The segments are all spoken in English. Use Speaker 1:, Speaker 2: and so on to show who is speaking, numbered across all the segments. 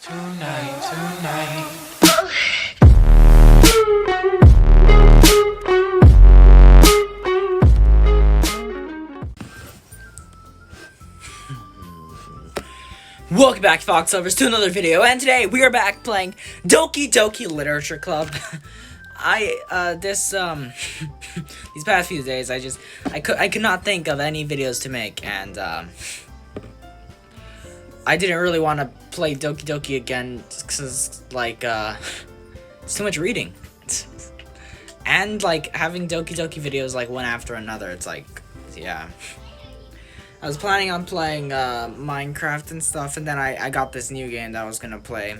Speaker 1: Tonight. Welcome back, Fox Lovers, to another video, and today we are back playing Doki Doki Literature Club. These past few days, I could not think of any videos to make, and, I didn't really want to play Doki Doki again, because, like, it's too much reading. And, like, having Doki Doki videos, like, one after another, it's like, yeah. I was planning on playing, Minecraft and stuff, and then I got this new game that I was gonna play.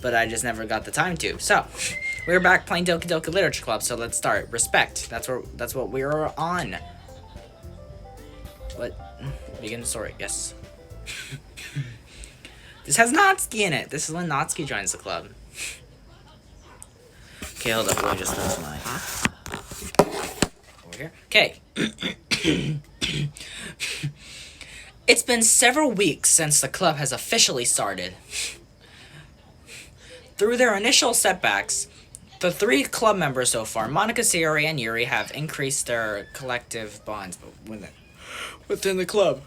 Speaker 1: But I just never got the time to. So, we're back playing Doki Doki Literature Club, so let's start. Respect. That's what we're on. Begin the story, yes. This has Natsuki in it. This is when Natsuki joins the club. Okay, hold up. Let me just close my... Over here. Okay. It's been several weeks since the club has officially started. Through their initial setbacks, the three club members so far, Monika, Sayori, and Yuri, have increased their collective bonds within the club.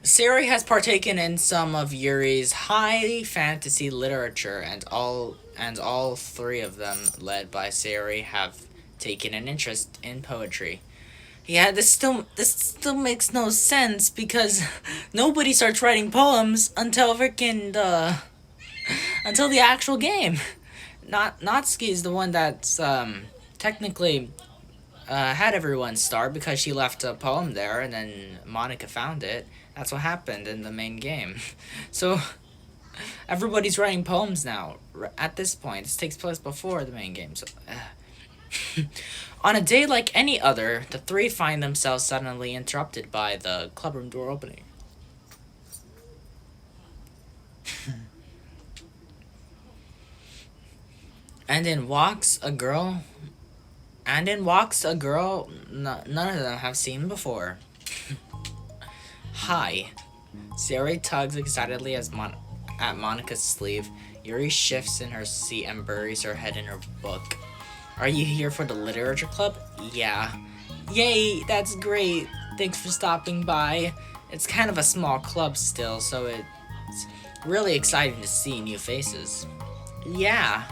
Speaker 1: Sayori has partaken in some of Yuri's high fantasy literature, and all three of them, led by Sayori, have taken an interest in poetry. Yeah, this still makes no sense, because nobody starts writing poems until the actual game. Natsuki is the one that's technically had everyone start, because she left a poem there, and then Monika found it. That's what happened in the main game. So, everybody's writing poems now. At this point, this takes place before the main game. So, on a day like any other, the three find themselves suddenly interrupted by the clubroom door opening. And in walks a girl none of them have seen before. Hi. Sayori tugs excitedly at Monika's sleeve. Yuri shifts in her seat and buries her head in her book. Are you here for the literature club? Yeah. Yay, that's great. Thanks for stopping by. It's kind of a small club still, so it's really exciting to see new faces. Yeah.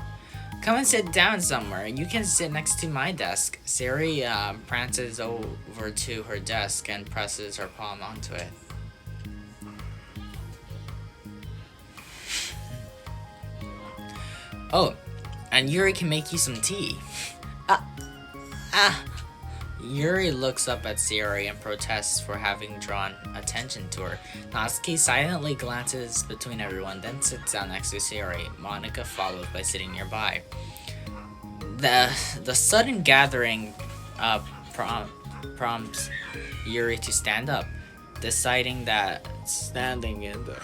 Speaker 1: Come and sit down somewhere. You can sit next to my desk. Sayori prances over to her desk and presses her palm onto it. Oh, and Yuri can make you some tea. Yuri looks up at Sayori and protests for having drawn attention to her. Natsuki silently glances between everyone, then sits down next to Sayori. Monika follows by sitting nearby. The sudden gathering prompts Yuri to stand up, deciding that standing in the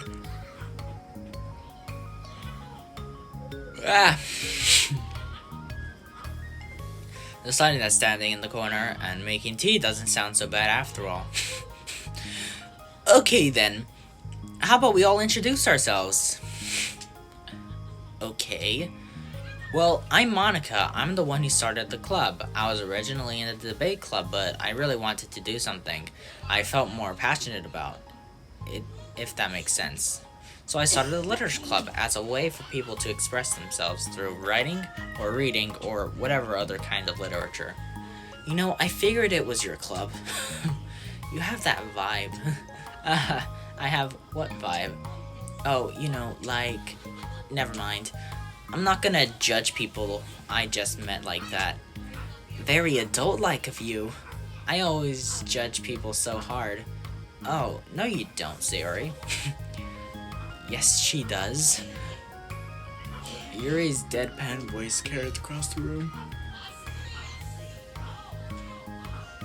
Speaker 1: deciding that standing in the corner and making tea doesn't sound so bad after all. Okay then, how about we all introduce ourselves? Okay. Well, I'm Monika. I'm the one who started the club. I was originally in the debate club, but I really wanted to do something I felt more passionate about, if that makes sense. So I started the literature club as a way for people to express themselves through writing or reading or whatever other kind of literature. You know, I figured it was your club. You have that vibe. I have what vibe? Oh, you know, like, never mind. I'm not gonna judge people I just met like that. Very adult-like of you. I always judge people so hard. Oh, no you don't, Sayori. Yes, she does. Yuri's deadpan voice carried across the room.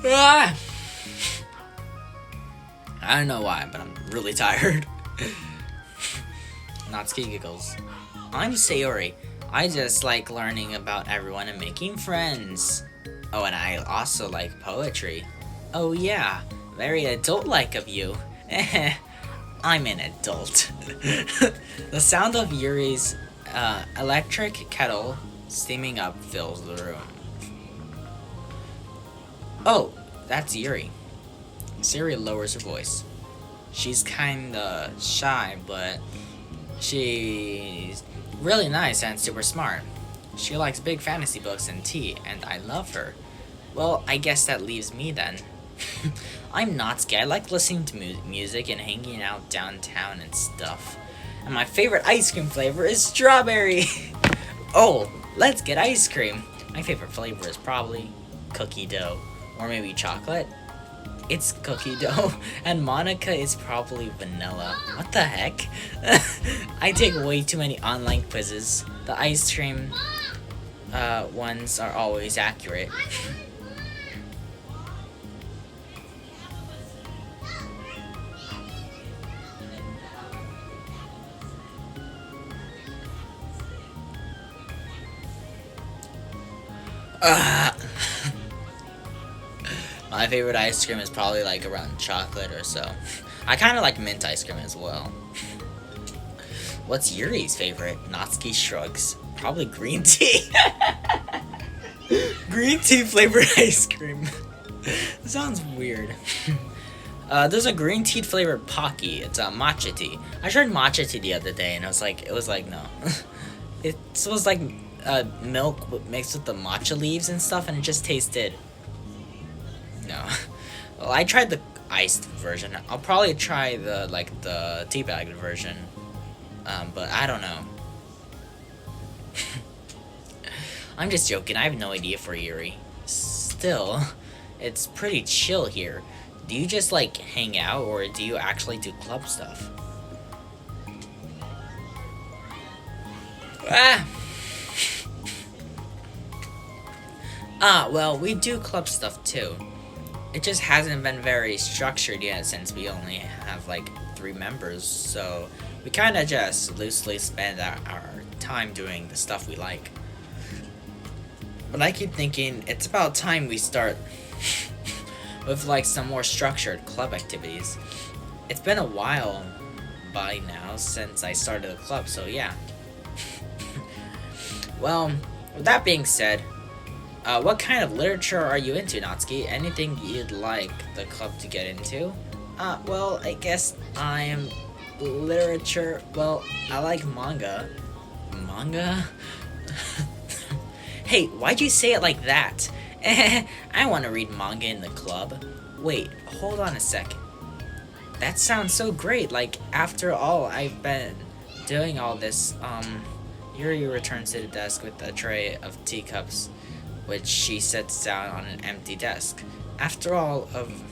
Speaker 1: Ah! I don't know why, but I'm really tired. Natsuki giggles. I'm Sayori. I just like learning about everyone and making friends. Oh, and I also like poetry. Oh yeah, very adult-like of you. I'm an adult. The sound of Yuri's electric kettle steaming up fills the room. Oh, that's Yuri. Siri lowers her voice. She's kinda shy, but she's really nice and super smart. She likes big fantasy books and tea, and I love her. Well, I guess that leaves me then. I'm Natsuki. I like listening to music and hanging out downtown and stuff. And my favorite ice cream flavor is strawberry. Oh, let's get ice cream. My favorite flavor is probably cookie dough, or maybe chocolate. It's cookie dough, and Monica is probably vanilla. What the heck? I take way too many online quizzes. The ice cream ones are always accurate. My favorite ice cream is probably like around chocolate or so. I kind of like mint ice cream as well. What's Yuri's favorite? Natsuki shrugs. Probably green tea. Green tea flavored ice cream. That sounds weird. There's a green tea flavored Pocky. It's a matcha tea. I tried matcha tea the other day and it was like no. It was like milk mixed with the matcha leaves and stuff, and it just tasted. No. Well, I tried the iced version. I'll probably try the teabagged version. But I don't know. I'm just joking. I have no idea for Yuri. Still, it's pretty chill here. Do you just like hang out, or do you actually do club stuff? Well, we do club stuff too. It just hasn't been very structured yet since we only have like 3 members, so we kind of just loosely spend our time doing the stuff we like. But I keep thinking it's about time we start with like some more structured club activities. It's been a while by now since I started the club, so yeah. Well, with that being said, what kind of literature are you into, Natsuki? Anything you'd like the club to get into? Well, I guess I'm literature. Well, I like manga. Manga? Hey, why'd you say it like that? I want to read manga in the club. Wait, hold on a second. That sounds so great. Like, after all I've been doing all this, Yuri returns to the desk with a tray of teacups, which she sets down on an empty desk. After all of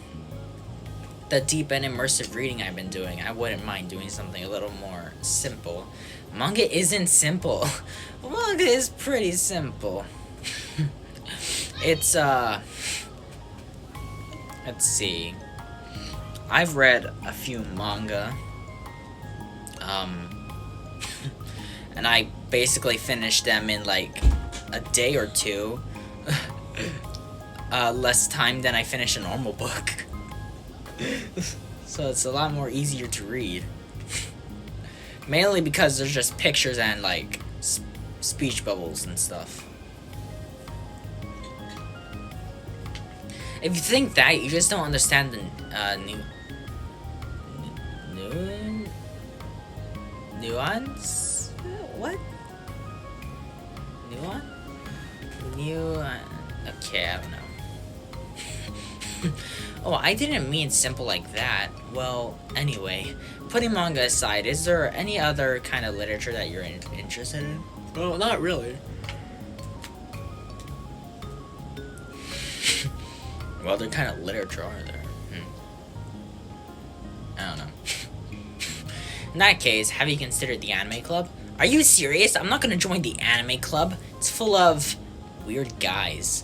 Speaker 1: the deep and immersive reading I've been doing, I wouldn't mind doing something a little more simple. Manga isn't simple. Manga is pretty simple. It's, let's see. I've read a few manga. And I basically finished them in like a day or two. Less time than I finish a normal book. So it's a lot more easier to read. Mainly because there's just pictures and like speech bubbles and stuff. If you think that, you just don't understand the nuance? What? Okay, I don't know. Oh, I didn't mean simple like that. Well, anyway, putting manga aside, is there any other kind of literature that you're interested in? Well, not really. What other kind of literature are there? I don't know. In that case, have you considered the anime club? Are you serious? I'm not gonna join the anime club. It's full of weird guys.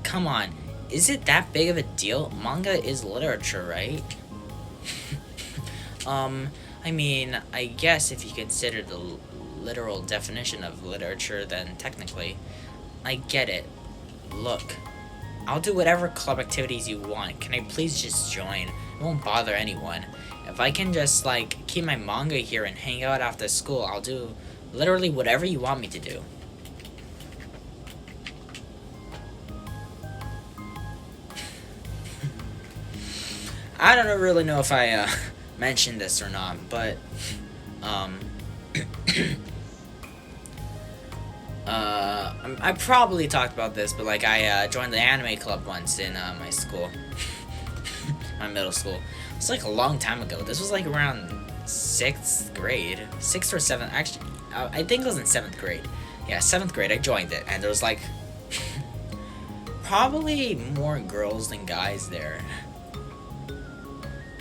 Speaker 1: Come on, is it that big of a deal? Manga is literature, right? I mean, I guess if you consider the literal definition of literature, then technically, I get it. Look, I'll do whatever club activities you want. Can I please just join? It won't bother anyone. If I can just, like, keep my manga here and hang out after school, I'll do literally whatever you want me to do. I don't really know if I mentioned this or not, but I probably talked about this, but like I joined the anime club once in my school, my middle school. It's like a long time ago. This was like around 6th grade, 6th or 7th. Actually, I think it was in 7th grade. Yeah, 7th grade. I joined it, and there was like probably more girls than guys there.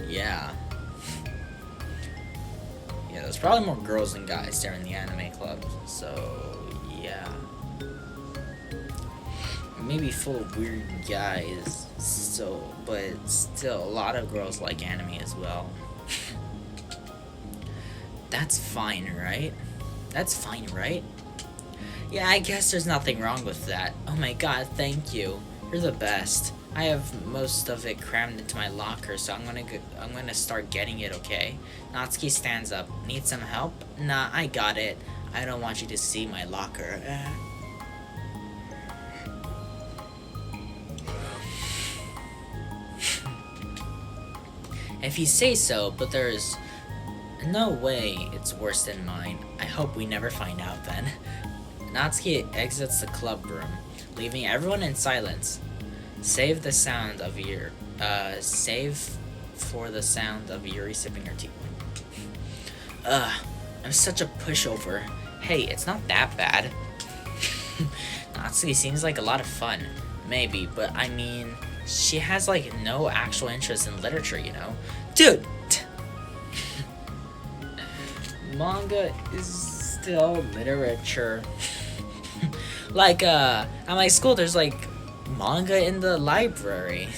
Speaker 1: Yeah. Yeah, there's probably more girls than guys there in the anime club. So, yeah. Maybe full of weird guys. So, but still, a lot of girls like anime as well. That's fine, right? That's fine, right? Yeah, I guess there's nothing wrong with that. Oh my god, thank you. You're the best. I have most of it crammed into my locker, so I'm gonna start getting it, okay? Natsuki stands up. Need some help? Nah, I got it. I don't want you to see my locker. If you say so, but there's no way it's worse than mine. I hope we never find out then. Natsuki exits the club room, leaving everyone in silence. Save for the sound of Yuri sipping her tea. I'm such a pushover. Hey, it's not that bad. Natsuki seems like a lot of fun. Maybe, but I mean, she has like no actual interest in literature, you know? Dude! Manga is still literature. Like, at my school, there's like manga in the library.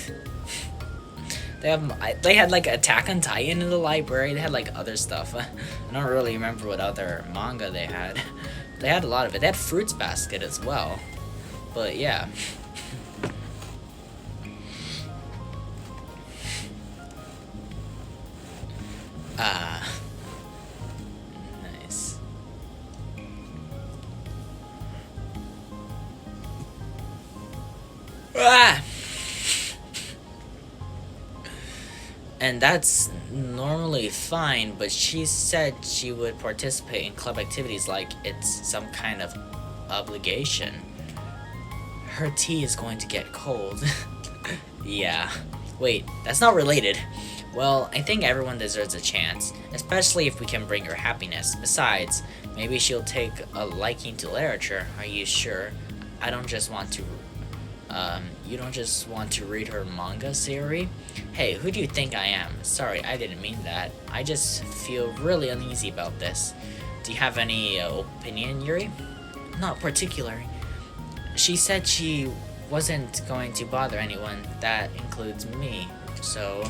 Speaker 1: They had like Attack on Titan in the library. They had like other stuff. I don't really remember what other manga they had. They had a lot of it. They had Fruits Basket as well. But yeah. Nice. And that's normally fine, but she said she would participate in club activities like it's some kind of obligation. Her tea is going to get cold. Yeah. Wait, that's not related. Well, I think everyone deserves a chance, especially if we can bring her happiness. Besides, maybe she'll take a liking to literature. Are you sure? I don't just want to you don't just want to read her manga, Sayori? Hey, who do you think I am? Sorry, I didn't mean that. I just feel really uneasy about this. Do you have any opinion, Yuri? Not particularly. She said she wasn't going to bother anyone. That includes me. So,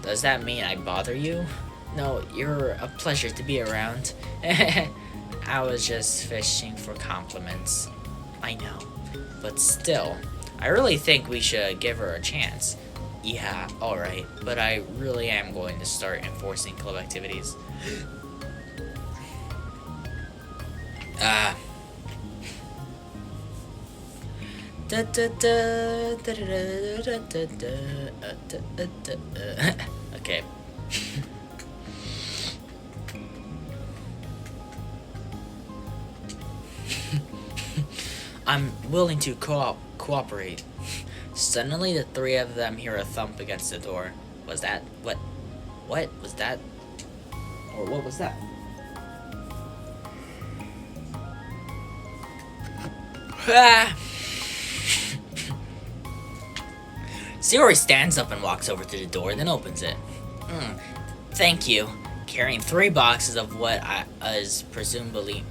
Speaker 1: does that mean I bother you? No, you're a pleasure to be around. I was just fishing for compliments. I know. But still, I really think we should give her a chance. Yeah, alright, but I really am going to start enforcing club activities. Okay. I'm willing to cooperate. Suddenly, the three of them hear a thump against the door. Was that what? What was that? Or what was that? Sayori stands up and walks over to the door, then opens it. Thank you. Carrying 3 boxes of what is presumably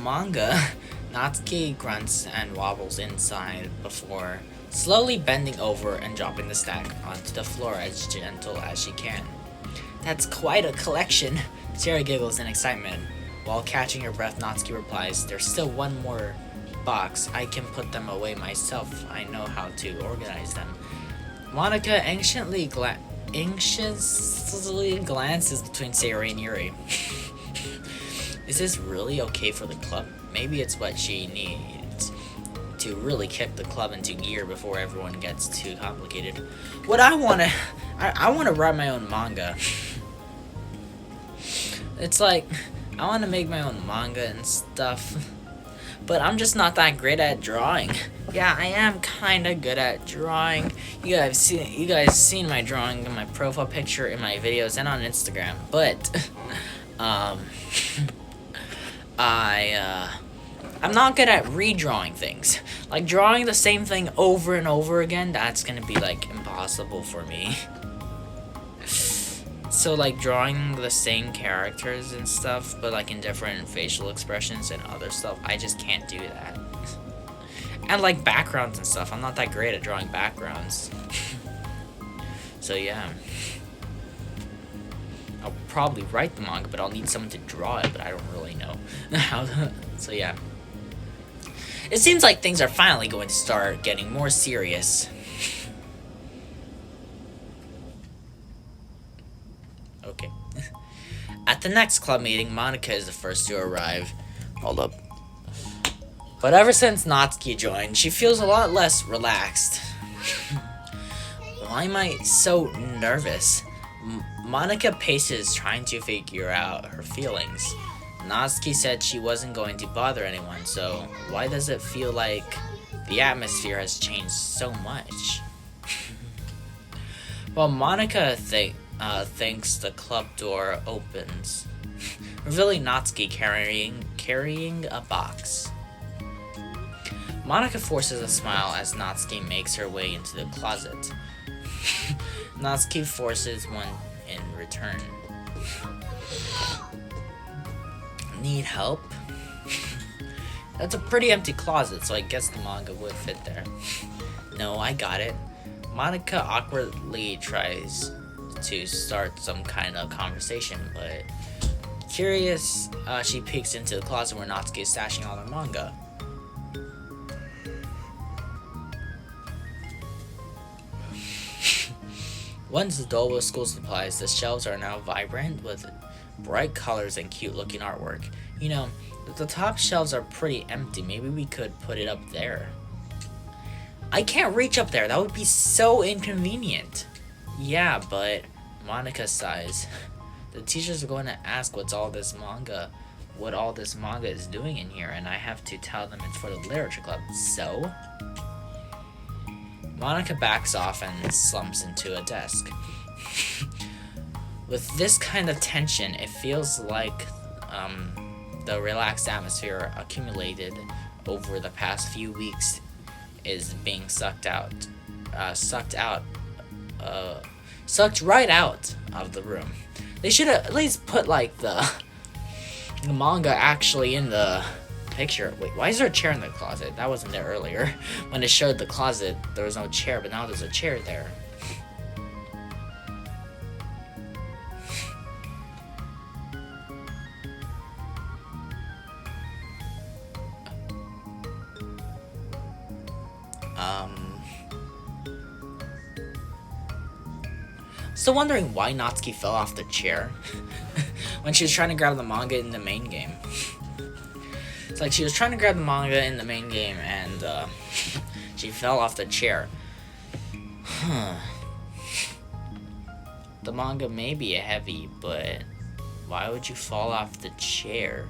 Speaker 1: manga. Natsuki grunts and wobbles inside before slowly bending over and dropping the stack onto the floor as gentle as she can. That's quite a collection. Sayori giggles in excitement. While catching her breath, Natsuki replies, there's still one more box. I can put them away myself. I know how to organize them. Monica anxiously glances between Sayori and Yuri. Is this really okay for the club? Maybe it's what she needs to really kick the club into gear before everyone gets too complicated. What I wanna write my own manga. It's like, I wanna make my own manga and stuff, but I'm just not that great at drawing. Yeah, I am kinda good at drawing. You guys seen my drawing in my profile picture, in my videos, and on Instagram, but, I'm not good at redrawing things. Like, drawing the same thing over and over again, that's gonna be, like, impossible for me. So, like, drawing the same characters and stuff, but, like, in different facial expressions and other stuff, I just can't do that. And, like, backgrounds and stuff, I'm not that great at drawing backgrounds. So, yeah. I'll probably write the manga, but I'll need someone to draw it, but I don't really know how to. So, yeah. It seems like things are finally going to start getting more serious. Okay. At the next club meeting, Monica is the first to arrive. Hold up. But ever since Natsuki joined, she feels a lot less relaxed. Why am I so nervous? Monica paces, trying to figure out her feelings. Natsuki said she wasn't going to bother anyone, so why does it feel like the atmosphere has changed so much? Well, Monica thinks the club door opens, revealing Natsuki carrying a box. Monica forces a smile as Natsuki makes her way into the closet. Natsuki forces one in return. Need help? That's a pretty empty closet, so I guess the manga would fit there. No, I got it. Monica awkwardly tries to start some kind of conversation, but curious, she peeks into the closet where Natsuki is stashing all her manga. Once dull with school supplies, the shelves are now vibrant with bright colors and cute looking artwork. You know, the top shelves are pretty empty. Maybe we could put it up there. I can't reach up there. That would be so inconvenient. Yeah, but Monica sighs. The teachers are going to ask what all this manga is doing in here, and I have to tell them it's for the literature club. So Monica backs off and slumps into a desk. With this kind of tension, it feels like the relaxed atmosphere accumulated over the past few weeks is being sucked right out of the room. They should at least put like the manga actually in the picture. Wait, why is there a chair in the closet? That wasn't there earlier. When it showed the closet, there was no chair, but now there's a chair there. Still wondering why Natsuki fell off the chair when she was trying to grab the manga in the main game. It's like she was trying to grab the manga in the main game and she fell off the chair. The manga may be heavy, but why would you fall off the chair?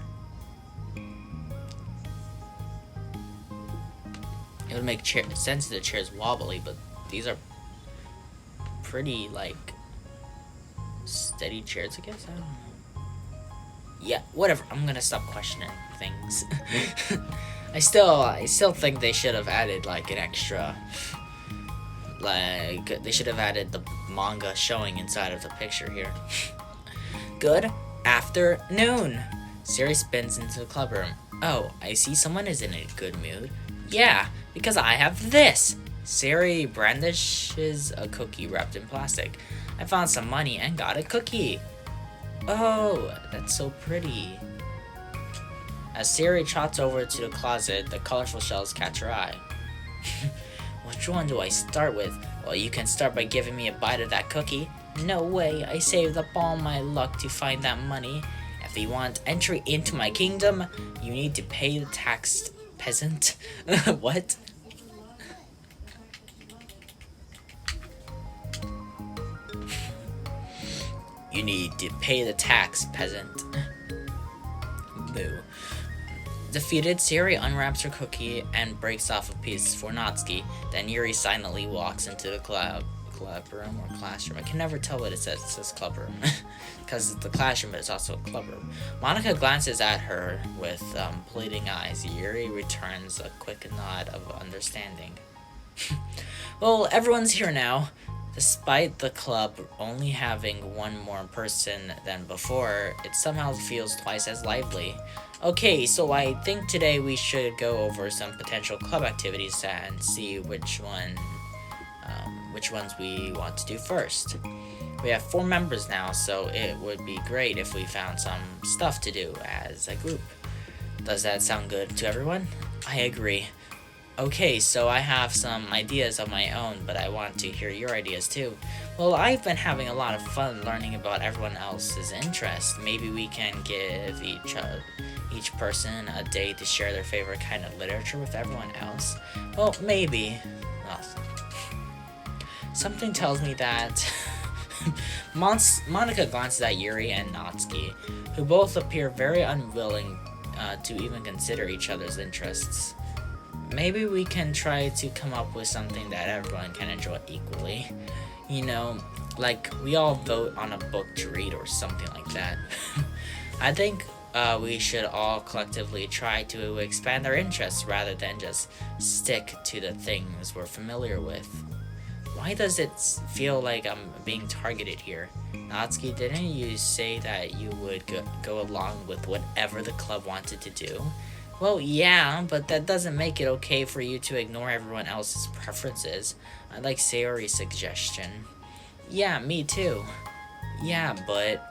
Speaker 1: It would make sense if the chair's wobbly, but these are pretty, like, steady chairs, I guess? I don't know. Yeah, whatever. I'm gonna stop questioning things. I still think they should have added, like, an extra... Like, they should have added the manga showing inside of the picture here. Good afternoon. Siri spins into the club room. Oh, I see someone is in a good mood. Yeah, because I have this. Siri brandishes a cookie wrapped in plastic. I found some money and got a cookie. Oh, that's so pretty. As Siri trots over to the closet, the colorful shells catch her eye. Which one do I start with? Well, you can start by giving me a bite of that cookie. No way, I saved up all my luck to find that money. If you want entry into my kingdom, you need to pay the tax, peasant. What? You need to pay the tax, peasant. Boo. Defeated, Siri unwraps her cookie and breaks off a piece for Natsuki. Then Yuri silently walks into the club room or classroom. I can never tell what it says. It says club room. Because it's the classroom, but it's also a club room. Monica glances at her with pleading eyes. Yuri returns a quick nod of understanding. Well, everyone's here now. Despite the club only having one more person than before, it somehow feels twice as lively. Okay, so I think today we should go over some potential club activities and see which ones we want to do first. We have 4 members now, so it would be great if we found some stuff to do as a group. Does that sound good to everyone? I agree. Okay, so I have some ideas of my own, but I want to hear your ideas too. Well, I've been having a lot of fun learning about everyone else's interests. Maybe we can give each person a day to share their favorite kind of literature with everyone else. Well, maybe. Well, something tells me that... Monica glances at Yuri and Natsuki, who both appear very unwilling to even consider each other's interests. Maybe we can try to come up with something that everyone can enjoy equally. You know, like we all vote on a book to read or something like that. I think we should all collectively try to expand our interests rather than just stick to the things we're familiar with. Why does it feel like I'm being targeted here? Natsuki, didn't you say that you would go along with whatever the club wanted to do? Well, yeah, but that doesn't make it okay for you to ignore everyone else's preferences. I like Sayori's suggestion. Yeah, me too. Yeah, but...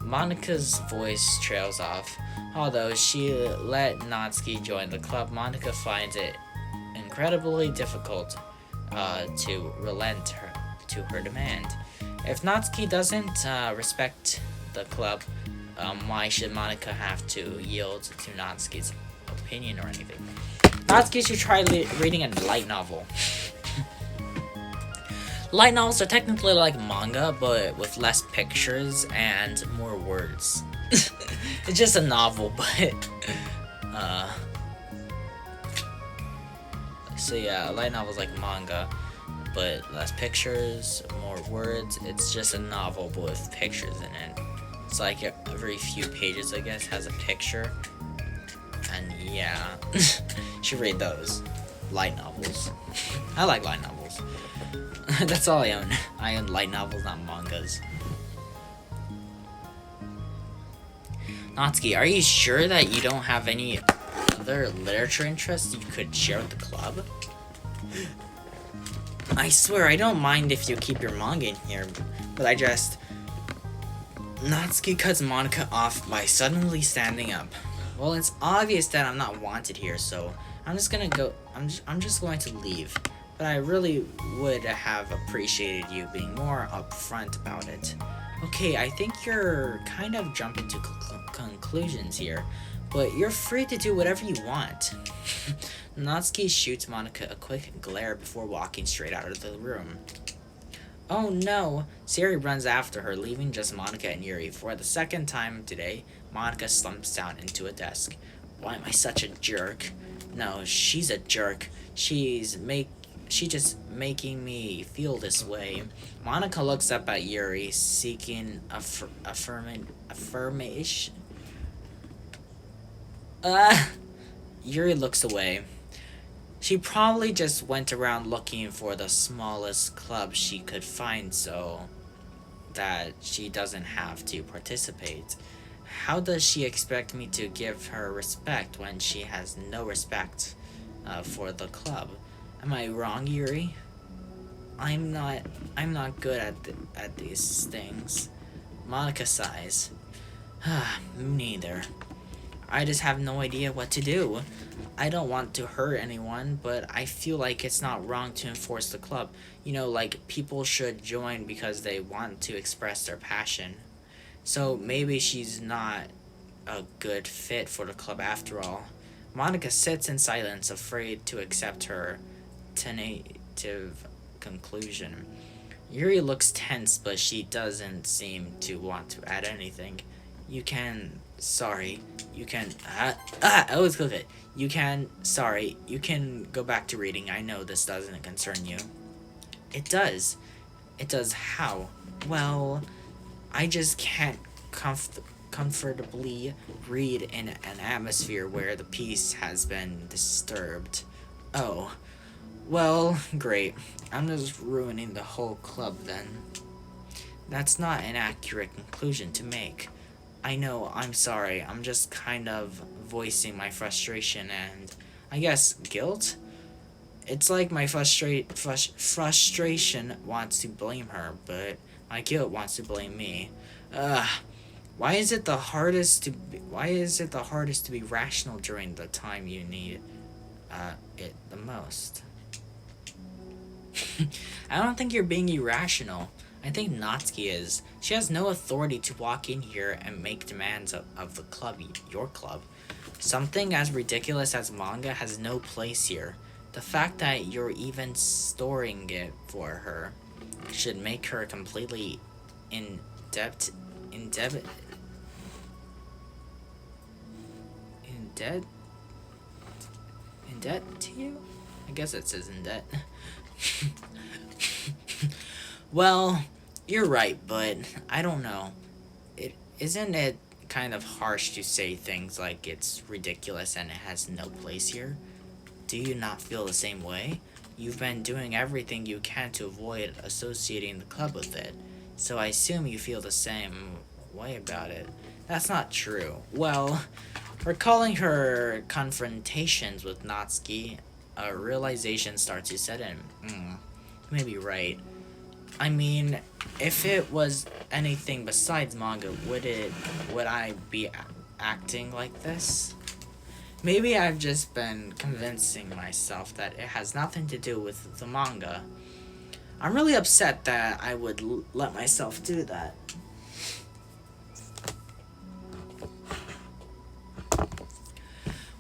Speaker 1: Monica's voice trails off. Although she let Natsuki join the club, Monica finds it incredibly difficult to relent to her demand. If Natsuki doesn't respect the club, why should Monica have to yield to Natsuki's opinion or anything? Natsuki should try reading a light novel. Light novels are technically like manga, but with less pictures and more words. It's just a novel, but... So yeah, a light novel is like manga, but less pictures, more words. It's just a novel, but with pictures in it. It's like every few pages, I guess, has a picture. And yeah, should read those. Light novels. I like light novels. That's all I own. I own light novels, not mangas. Natsuki, are you sure that you don't have any other literature interests you could share with the club? I swear, I don't mind if you keep your manga in here, but I just... Natsuki cuts Monica off by suddenly standing up. Well, it's obvious that I'm not wanted here, so I'm just going to leave. But I really would have appreciated you being more upfront about it. Okay, I think you're kind of jumping to conclusions here, but you're free to do whatever you want. Natsuki shoots Monica a quick glare before walking straight out of the room. Oh no! Siri runs after her, leaving just Monica and Yuri. For the second time today, Monica slumps down into a desk. Why am I such a jerk? No, she's a jerk. She's just making me feel this way. Monica looks up at Yuri, seeking affirmation. Yuri looks away. She probably just went around looking for the smallest club she could find so that she doesn't have to participate. How does she expect me to give her respect when she has no respect for the club? Am I wrong, Yuri? I'm not good at these things. Monica sighs. Neither. I just have no idea what to do. I don't want to hurt anyone, but I feel like it's not wrong to enforce the club. Like people should join because they want to express their passion. So maybe she's not a good fit for the club after all. Monica sits in silence, afraid to accept her tentative conclusion. Yuri looks tense, but she doesn't seem to want to add anything. You can. Sorry. You can. I always click it. You can. Sorry. You can go back to reading. I know this doesn't concern you. It does. It does how? Well, I just can't comfortably read in an atmosphere where the peace has been disturbed. Oh. Well, great. I'm just ruining the whole club then. That's not an accurate conclusion to make. I know, I'm sorry. I'm just kind of voicing my frustration and, I guess, guilt? It's like my frustration wants to blame her, but my guilt wants to blame me. Why is it the hardest to be rational during the time you need it the most? I don't think you're being irrational. I think Natsuki is. She has no authority to walk in here and make demands of the club, your club. Something as ridiculous as manga has no place here. The fact that you're even storing it for her should make her completely in debt to you? I guess it says in debt. Well, you're right, but I don't know. Isn't it kind of harsh to say things like it's ridiculous and it has no place here? Do you not feel the same way? You've been doing everything you can to avoid associating the club with it, so I assume you feel the same way about it. That's not true. Well, recalling her confrontations with Natsuki, a realization starts to set in. You may be right. I mean, if it was anything besides manga, would I be acting like this? Maybe I've just been convincing myself that it has nothing to do with the manga. I'm really upset that I would let myself do that.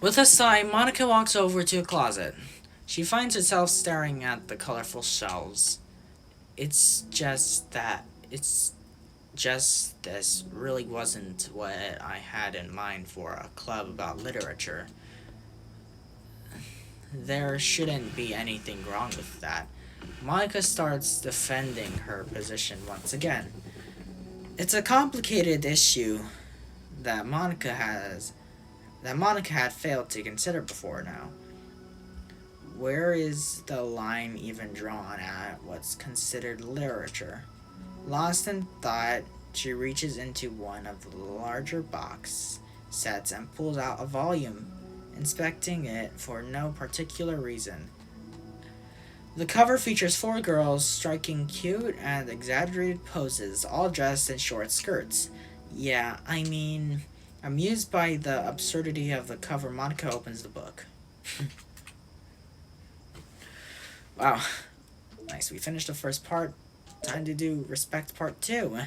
Speaker 1: With a sigh, Monica walks over to a closet. She finds herself staring at the colorful shelves. It's just this really wasn't what I had in mind for a club about literature. There shouldn't be anything wrong with that. Monica starts defending her position once again. It's a complicated issue that Monica had failed to consider before now. Where is the line even drawn at what's considered literature? Lost in thought, she reaches into one of the larger box sets and pulls out a volume, inspecting it for no particular reason. The cover features 4 girls striking cute and exaggerated poses, all dressed in short skirts. Yeah, I mean, amused by the absurdity of the cover, Monica opens the book. Wow. Nice, we finished the first part. Time to do Respect Part 2.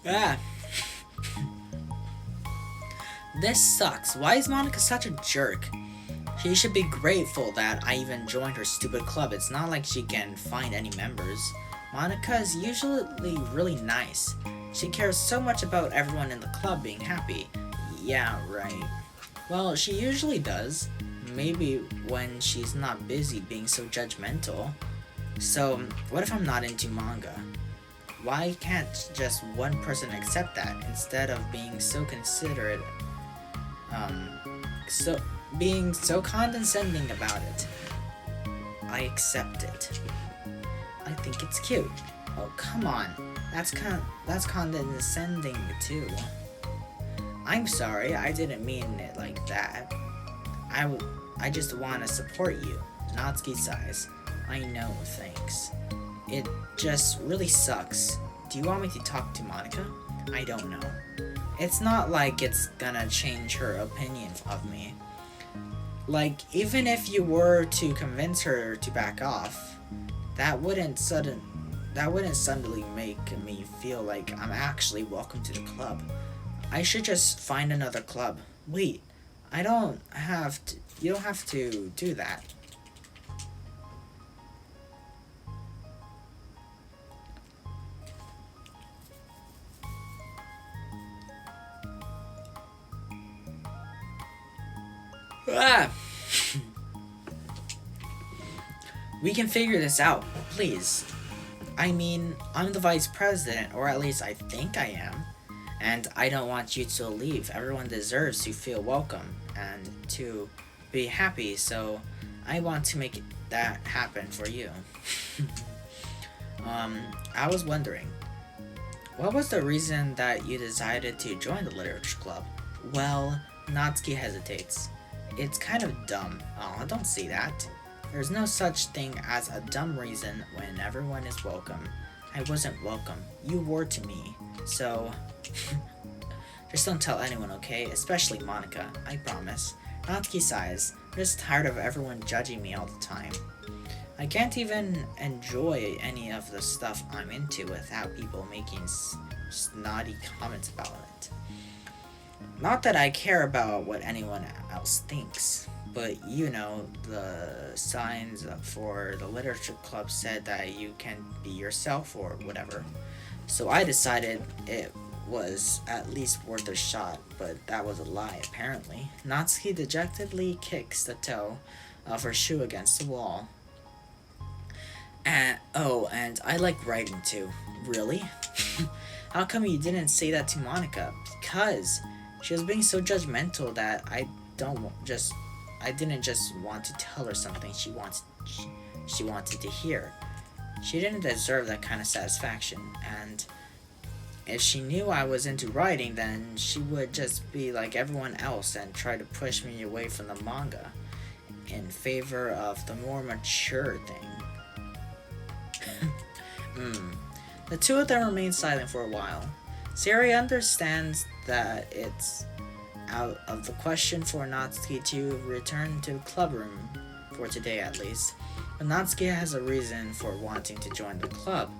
Speaker 1: Ah. This sucks. Why is Monica such a jerk? She should be grateful that I even joined her stupid club. It's not like she can find any members. Monica is usually really nice. She cares so much about everyone in the club being happy. Yeah, right. Well, she usually does. Maybe when she's not busy being so judgmental. So, what if I'm not into manga? Why can't just one person accept that instead of being so considerate, being so condescending about it? I accept it. I think it's cute. Oh, come on. That's condescending too. I'm sorry, I didn't mean it like that. I just want to support you. Natsuki sighs. I know, thanks. It just really sucks. Do you want me to talk to Monica? I don't know. It's not like it's gonna change her opinion of me. Like, even if you were to convince her to back off, that wouldn't suddenly make me feel like I'm actually welcome to the club. I should just find another club. Wait, I don't have to. You don't have to do that. Ah! We can figure this out, please. I mean, I'm the vice president, or at least I think I am. And I don't want you to leave. Everyone deserves to feel welcome and to be happy, so I want to make that happen for you. I was wondering, what was the reason that you decided to join the literature club? Well, Natsuki hesitates. It's kind of dumb. Aw, don't say that. There's no such thing as a dumb reason when everyone is welcome. I wasn't welcome. You were to me. So, just don't tell anyone, okay? Especially Monica. I promise. Natsuki sighs. I'm just tired of everyone judging me all the time. I can't even enjoy any of the stuff I'm into without people making snotty comments about it. Not that I care about what anyone else thinks, but you know, the signs for the literature club said that you can be yourself or whatever. So I decided it was at least worth a shot, but that was a lie apparently. Natsuki dejectedly kicks the toe of her shoe against the wall. And I like writing too. Really? How come you didn't say that to Monica? Because she was being so judgmental that I didn't just want to tell her something she wanted to hear. She didn't deserve that kind of satisfaction, and if she knew I was into writing, then she would just be like everyone else and try to push me away from the manga in favor of the more mature thing. The two of them remain silent for a while. Sari understands that it's out of the question for Natsuki to return to the club room, for today at least. But Natsuki has a reason for wanting to join the club,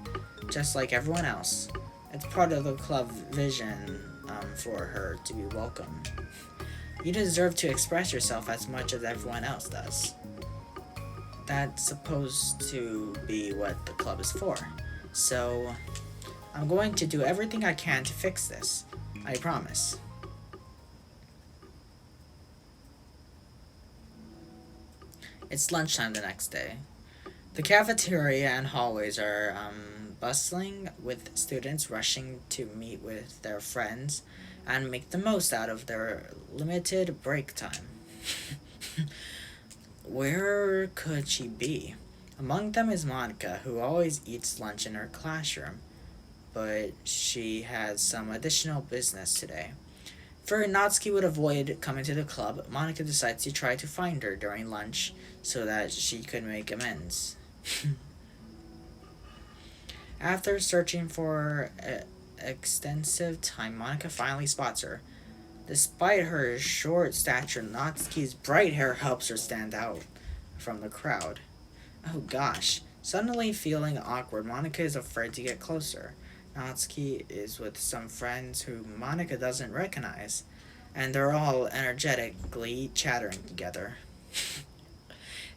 Speaker 1: just like everyone else. It's part of the club vision for her to be welcome. You deserve to express yourself as much as everyone else does. That's supposed to be what the club is for. So, I'm going to do everything I can to fix this. I promise. It's lunchtime the next day. The cafeteria and hallways are bustling with students rushing to meet with their friends and make the most out of their limited break time. Where could she be? Among them is Monica, who always eats lunch in her classroom, but she has some additional business today. Fearing Natsuki would avoid coming to the club, Monica decides to try to find her during lunch so that she could make amends. After searching for extensive time, Monica finally spots her. Despite her short stature, Natsuki's bright hair helps her stand out from the crowd. Oh gosh. Suddenly feeling awkward, Monica is afraid to get closer. Natsuki is with some friends who Monica doesn't recognize, and they're all energetically chattering together.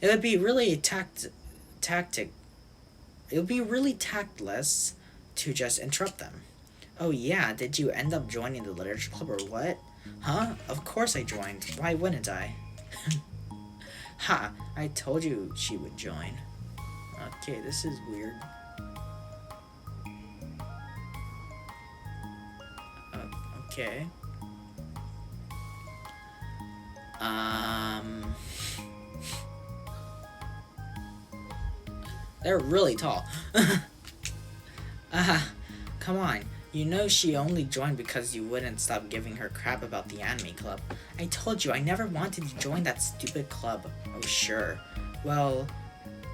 Speaker 1: It would be really tactless to just interrupt them. Oh yeah, did you end up joining the literature club or what? Huh? Of course I joined. Why wouldn't I? Ha! I told you she would join. Okay, this is weird. Okay. They're really tall. Come on. You know she only joined because you wouldn't stop giving her crap about the anime club. I told you I never wanted to join that stupid club. Oh, sure. Well,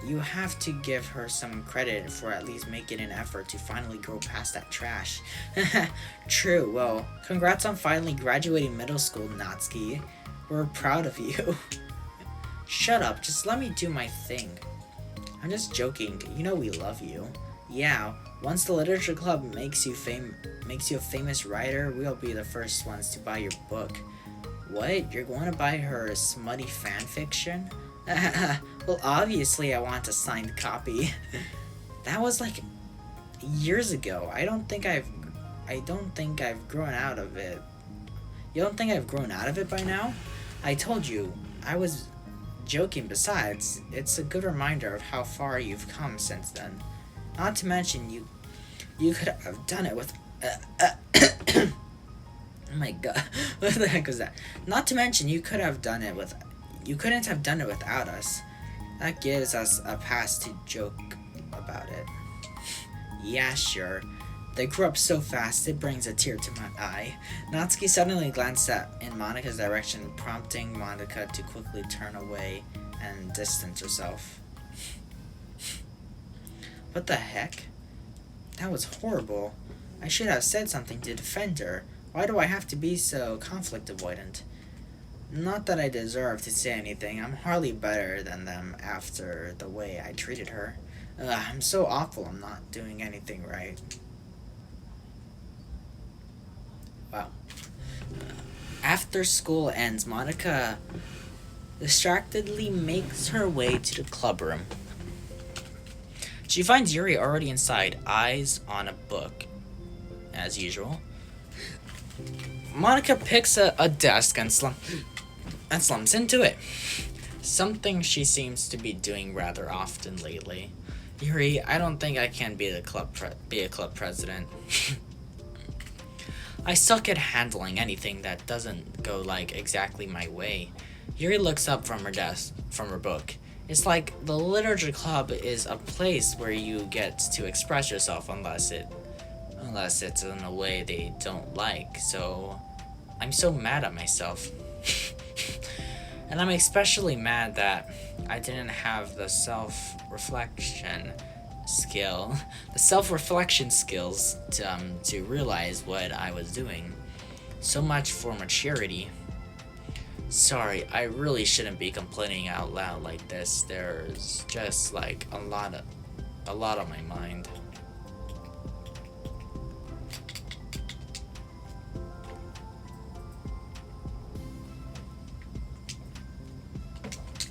Speaker 1: You have to give her some credit for at least making an effort to finally grow past that trash. True, well, congrats on finally graduating middle school, Natsuki. We're proud of you. Shut up, just let me do my thing. I'm just joking, you know we love you. Yeah, once the literature club makes you a famous writer, we'll be the first ones to buy your book. What? You're going to buy her smutty fan fiction? Well, obviously I want a signed copy. That was like years ago. I don't think I've grown out of it. You don't think I've grown out of it by now? I told you, I was joking. Besides, it's a good reminder of how far you've come since then. Not to mention, you could have done it with... oh my god, what the heck was that? Not to mention, you couldn't have done it without us. That gives us a pass to joke about it. Yeah, sure. They grew up so fast, it brings a tear to my eye. Natsuki suddenly glanced in Monika's direction, prompting Monika to quickly turn away and distance herself. What the heck? That was horrible. I should have said something to defend her. Why do I have to be so conflict avoidant? Not that I deserve to say anything. I'm hardly better than them after the way I treated her. I'm so awful. I'm not doing anything right. Wow. After school ends, Monika distractedly makes her way to the club room. She finds Yuri already inside, eyes on a book, as usual. Monika picks a desk and slumps into it. Something she seems to be doing rather often lately. Yuri, I don't think I can be a club president. I suck at handling anything that doesn't go exactly my way. Yuri looks up from her book. It's like the literature club is a place where you get to express yourself unless it's in a way they don't like. So I'm so mad at myself. And I'm especially mad that I didn't have the self-reflection skills to realize what I was doing. So much for maturity. Sorry, I really shouldn't be complaining out loud like this. There's just a lot on my mind.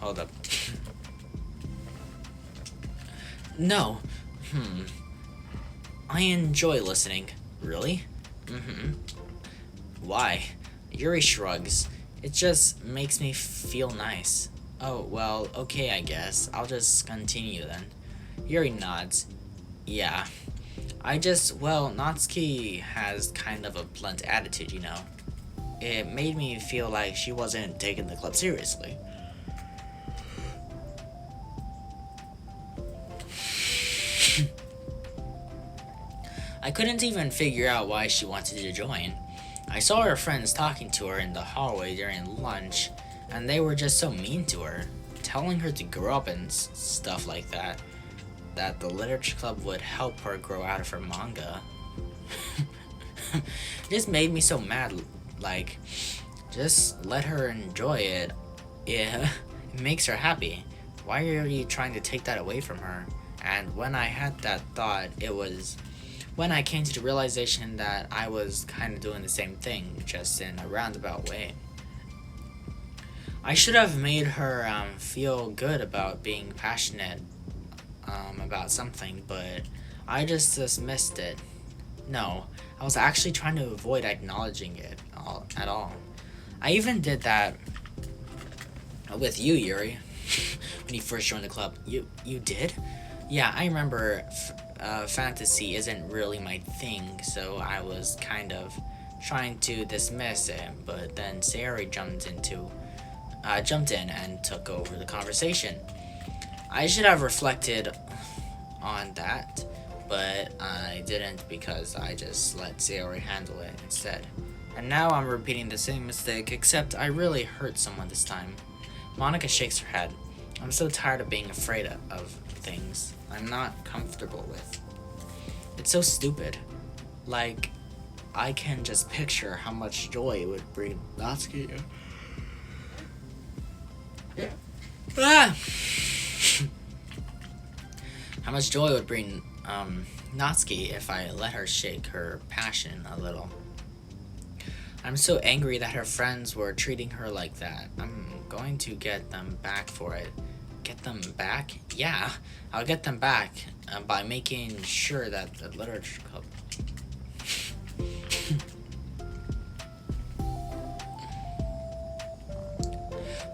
Speaker 1: Hold up. No. I enjoy listening. Really? Why? Yuri shrugs. It just makes me feel nice. Oh, well, okay, I guess. I'll just continue then. Yuri nods. Yeah. Natsuki has kind of a blunt attitude, you know. It made me feel like she wasn't taking the club seriously. I couldn't even figure out why she wanted to join. I saw her friends talking to her in the hallway during lunch, and they were just so mean to her, telling her to grow up and stuff like that, that the literature club would help her grow out of her manga. It just made me so mad, just let her enjoy it. Yeah, it makes her happy. Why are you trying to take that away from her? And when I had that thought, it was when I came to the realization that I was kind of doing the same thing, just in a roundabout way. I should have made her feel good about being passionate about something, but I just dismissed it. No, I was actually trying to avoid acknowledging it at all. I even did that with you, Yuri, when you first joined the club. You did? Yeah, I remember. Fantasy isn't really my thing, so I was kind of trying to dismiss it, but then Sayori jumped in and took over the conversation. I should have reflected on that, but I didn't because I just let Sayori handle it instead. And now I'm repeating the same mistake, except I really hurt someone this time. Monika shakes her head. I'm so tired of being afraid of things I'm not comfortable with. It's so stupid. Like, I can just picture how much joy it would bring Natsuki. Ah! How much joy it would bring Natsuki if I let her shake her passion a little. I'm so angry that her friends were treating her like that. I'm going to get them back for it. Get them back? Yeah, I'll get them back by making sure that the literature club...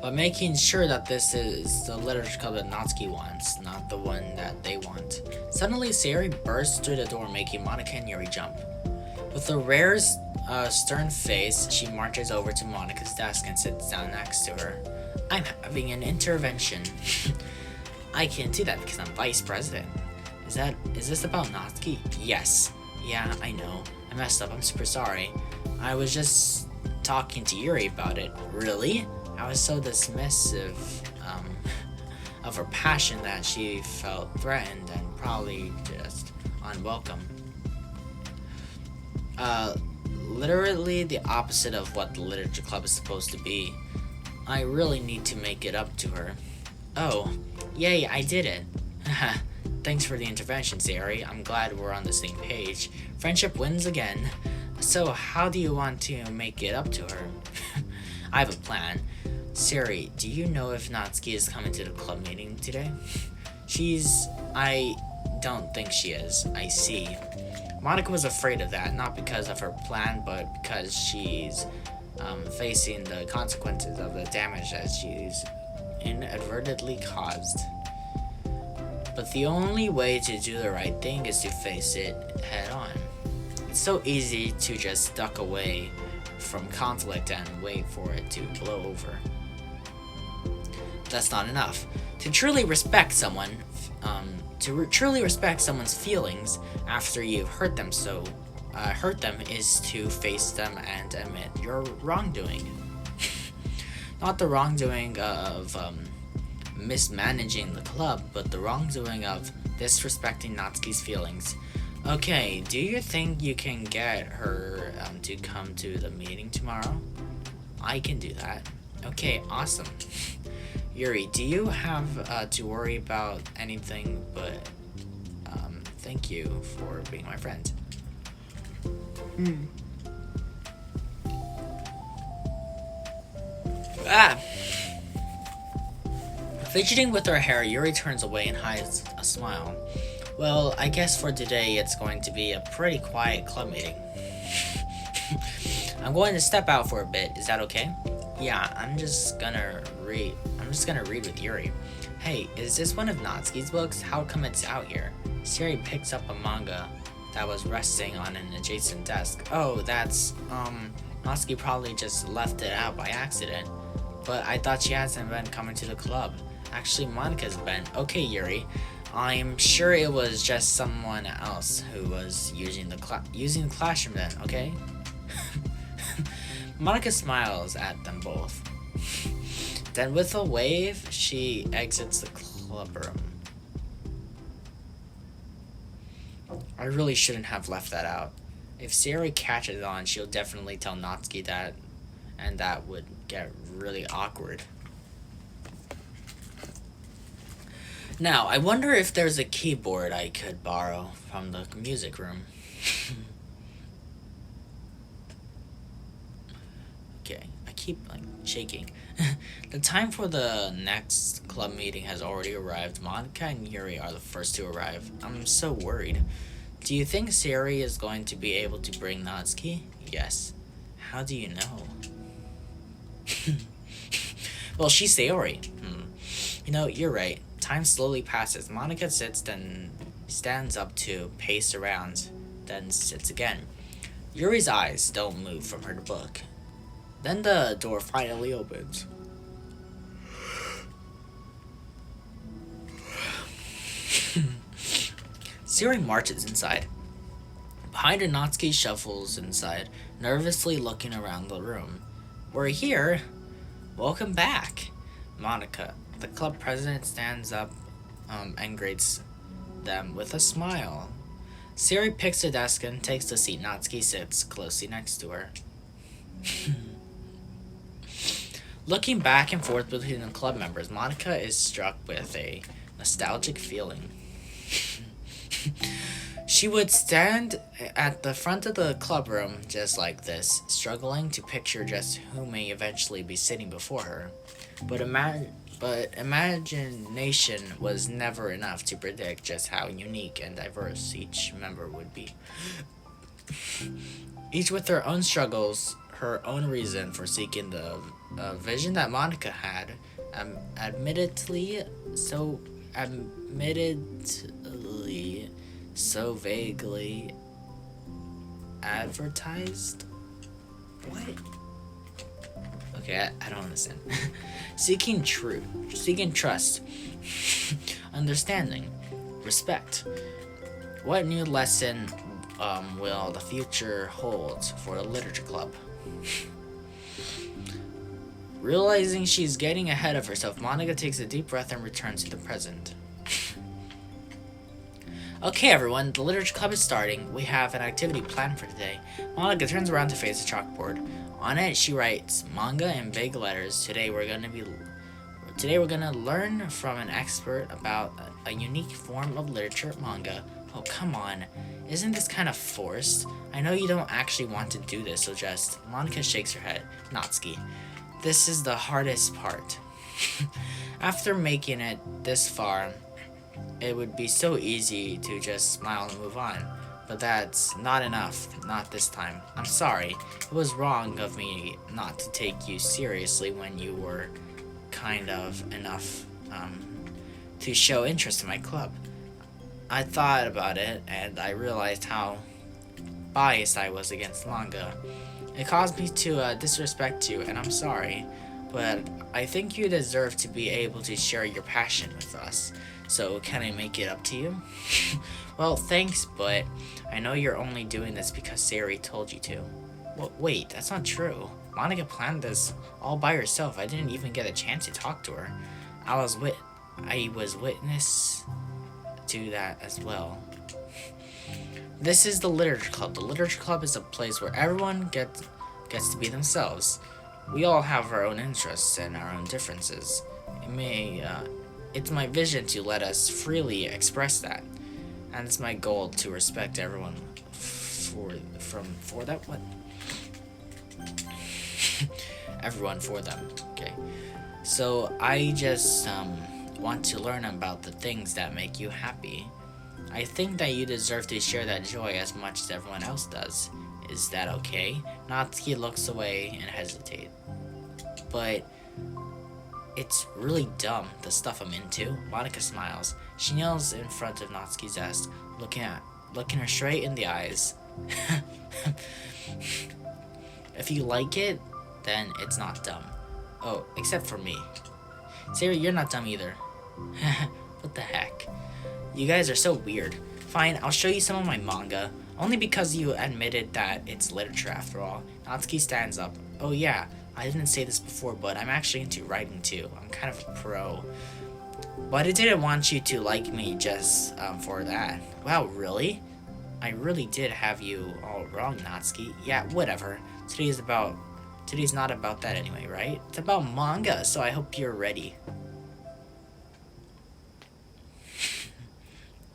Speaker 1: By making sure that this is the literature club that Natsuki wants, not the one that they want. Suddenly, Sayori bursts through the door, making Monika and Yuri jump. With a rare, stern face, she marches over to Monika's desk and sits down next to her. I'm having an intervention. I can't do that because I'm vice president. Is this about Natsuki? Yes. Yeah, I know. I messed up. I'm super sorry. I was just talking to Yuri about it. Really? I was so dismissive of her passion that she felt threatened and probably just unwelcome. Literally the opposite of what the literature club is supposed to be. I really need to make it up to her. Oh, yay, I did it. Thanks for the intervention, Sayori. I'm glad we're on the same page. Friendship wins again. So how do you want to make it up to her? I have a plan. Sayori, do you know if Natsuki is coming to the club meeting today? I don't think she is. I see. Monika was afraid of that, not because of her plan, but because she's facing the consequences of the damage that she's inadvertently caused. But the only way to do the right thing is to face it head on. It's so easy to just duck away from conflict and wait for it to blow over. That's not enough. To truly respect someone, someone's feelings after you've hurt them is to face them and admit your wrongdoing. Not the wrongdoing of mismanaging the club, but the wrongdoing of disrespecting Natsuki's feelings. Okay, do you think you can get her to come to the meeting tomorrow? I can do that. Okay, awesome. Yuri, do you have to worry about anything, but thank you for being my friend. Fidgeting with her hair, Yuri turns away and hides a smile. Well, I guess for today it's going to be a pretty quiet club meeting. I'm going to step out for a bit. Is that okay? Yeah, I'm just gonna read with Yuri. Hey, is this one of Natsuki's books? How come it's out here? Sayori picks up a manga that was resting on an adjacent desk. Oh, that's, Natsuki probably just left it out by accident. But I thought she hasn't been coming to the club. Actually, Monika's been. Okay, Yuri. I'm sure it was just someone else who was using the classroom then, okay? Monika smiles at them both. Then with a wave, she exits the club room. I really shouldn't have left that out. If Sayori catches on, she'll definitely tell Natsuki that, and that would get really awkward. Now, I wonder if there's a keyboard I could borrow from the music room. Okay, I keep shaking. The time for the next club meeting has already arrived. Monika and Yuri are the first to arrive. I'm so worried. Do you think Sayori is going to be able to bring Natsuki? Yes. How do you know? Well, she's Sayori. You know, you're right. Time slowly passes. Monika sits, then stands up to pace around, then sits again. Yuri's eyes don't move from her book. Then the door finally opens. Sayori marches inside. Behind her, Natsuki shuffles inside, nervously looking around the room. We're here. Welcome back. Monika. The club president stands up and greets them with a smile. Sayori picks a desk and takes the seat. Natsuki sits closely next to her. Looking back and forth between the club members, Monica is struck with a nostalgic feeling. She would stand at the front of the club room just like this, struggling to picture just who may eventually be sitting before her. But imagination was never enough to predict just how unique and diverse each member would be. Each with their own struggles, her own reason for seeking the vision that Monica had, admittedly so vaguely advertised. What? Okay, I don't understand. Seeking truth, seeking trust, understanding, respect. What new lesson will the future hold for the literature club? Realizing she's getting ahead of herself, Monica takes a deep breath and returns to the present. Okay, everyone, the literature club is starting. We have an activity planned for today. Monica turns around to face the chalkboard. On it, she writes manga in big letters. Today we're gonna learn from an expert about a unique form of literature, manga. Oh, come on. Isn't this kind of forced? I know you don't actually want to do this, so just... Monica shakes her head. Natsuki. This is the hardest part. After making it this far, it would be so easy to just smile and move on. But that's not enough. Not this time. I'm sorry. It was wrong of me not to take you seriously when you were kind of enough to show interest in my club. I thought about it, and I realized how biased I was against manga. It caused me to disrespect you, and I'm sorry. But I think you deserve to be able to share your passion with us. So can I make it up to you? Well, thanks, but I know you're only doing this because Sayori told you to. Well, wait, that's not true. Monica planned this all by herself. I didn't even get a chance to talk to her. I was witness to that as well. This is the Literature Club. The Literature Club is a place where everyone gets to be themselves. We all have our own interests and our own differences. It's my vision to let us freely express that, and it's my goal to respect everyone for that. What? Everyone for them. Okay. So I just want to learn about the things that make you happy. I think that you deserve to share that joy as much as everyone else does. Is that okay? Natsuki looks away and hesitates. But it's really dumb, the stuff I'm into. Monica smiles. She kneels in front of Natsuki's desk, looking her straight in the eyes. If you like it, then it's not dumb. Oh, except for me. Sayori, you're not dumb either. What the heck? You guys are so weird. Fine, I'll show you some of my manga. Only because you admitted that it's literature after all. Natsuki stands up. Oh yeah, I didn't say this before, but I'm actually into writing too. I'm kind of a pro. But I didn't want you to like me just for that. Wow, really? I really did have you all wrong, Natsuki. Yeah, whatever. Today's not about that anyway, right? It's about manga, so I hope you're ready.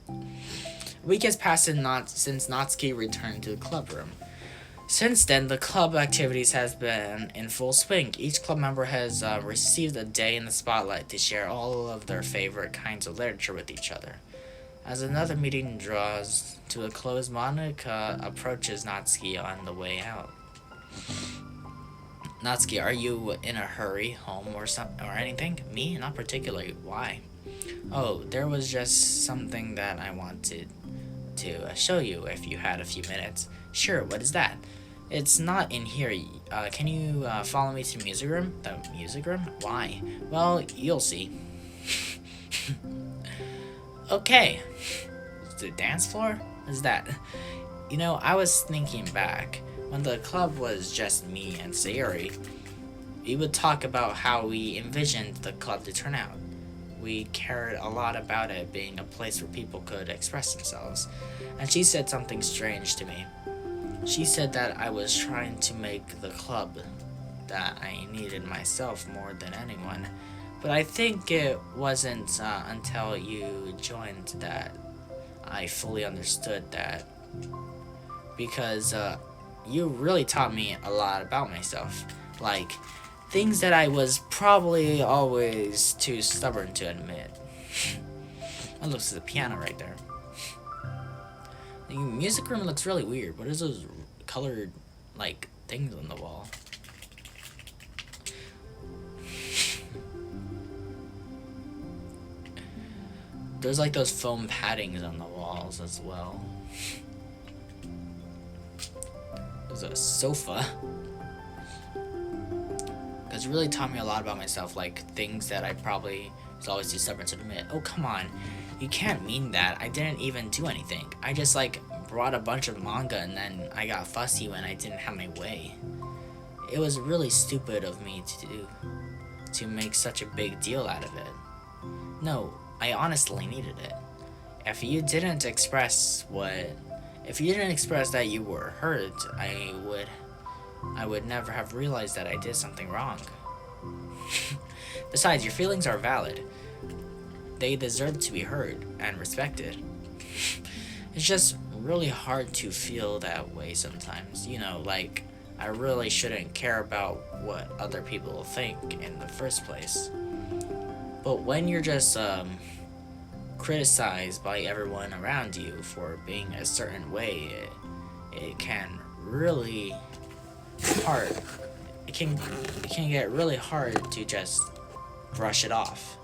Speaker 1: A week has passed since Natsuki returned to the club room. Since then, the club activities has been in full swing. Each club member has received a day in the spotlight to share all of their favorite kinds of literature with each other. As another meeting draws to a close, Monica approaches Natsuki on the way out. Natsuki, are you in a hurry home or anything? Me? Not particularly. Why? Oh, there was just something that I wanted to show you if you had a few minutes. Sure, what is that? It's not in here. Can you follow me to the music room? The music room? Why? Well, you'll see. Okay. The dance floor? What is that? You know, I was thinking back. When the club was just me and Sayori, we would talk about how we envisioned the club to turn out. we cared a lot about it being a place where people could express themselves. And she said something strange to me. She said that I was trying to make the club that I needed myself more than anyone. But I think it wasn't until you joined that I fully understood that. Because you really taught me a lot about myself. Like, things that I was probably always too stubborn to admit. That looks like the piano right there. The music room looks really weird. What is those colored, like, things on the wall? There's like those foam paddings on the walls as well. There's a sofa. Because it really taught me a lot about myself, like things that I probably was always too stubborn to admit. Oh, come on. You can't mean that. I didn't even do anything. I just like brought a bunch of manga and then I got fussy when I didn't have my way. It was really stupid of me to make such a big deal out of it. No, I honestly needed it. If you didn't express that you were hurt, I would never have realized that I did something wrong. Besides, your feelings are valid. They deserve to be heard and respected. It's just really hard to feel that way sometimes. You know, like, I really shouldn't care about what other people will think in the first place. But when you're just criticized by everyone around you for being a certain way, it can really hard. It can get really hard to just brush it off.